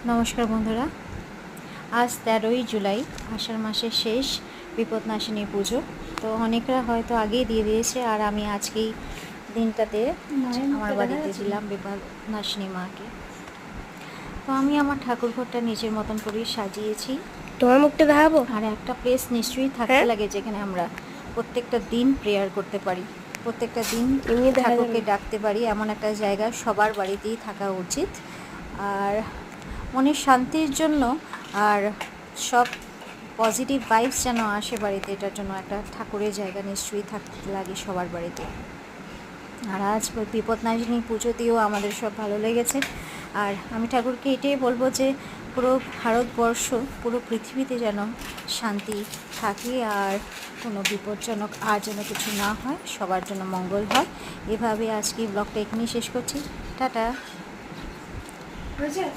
নমস্কার বন্ধুরা, আজ 13ই জুলাই, আষাঢ় মাসের শেষ বিপদনাশিনী পুজো। তো অনেকরা হয়তো আগেই দিয়ে দিয়েছে, আর আমি আজকেই দিনটাতে আমার বাড়িতে দিলাম বিপদনাশিনী মাকে। তো আমি আমার ঠাকুর ঘরটা নিজের মতন করেই সাজিয়েছি। তোমার মুখটা দেখাবো। আর একটা প্লেস নিশ্চয়ই থাকতে লাগে যেখানে আমরা প্রত্যেকটা দিন প্রেয়ার করতে পারি, প্রত্যেকটা দিন ঠাকুরকে ডাকতে পারি। এমন একটা জায়গা সবার বাড়িতেই থাকা উচিত। আর মনের শান্তির জন্য আর সব পজিটিভ ভাইবস যেন আসে বাড়িতে, এটার জন্য একটা ঠাকুরের জায়গা নিশ্চয়ই থাকতে লাগে সবার বাড়িতে। আর আজ বিপদনাশিনী পুজো দিয়েও আমাদের সব ভালো লেগেছে। আর আমি ঠাকুরকে এটাই বলবো যে পুরো ভারতবর্ষ, পুরো পৃথিবীতে যেন শান্তি থাকে, আর কোনো বিপজ্জনক আর যেন কিছু না হয়, সবার জন্য মঙ্গল হয়। এভাবে আজকে ব্লগটা এখানেই শেষ করছি। টাটা।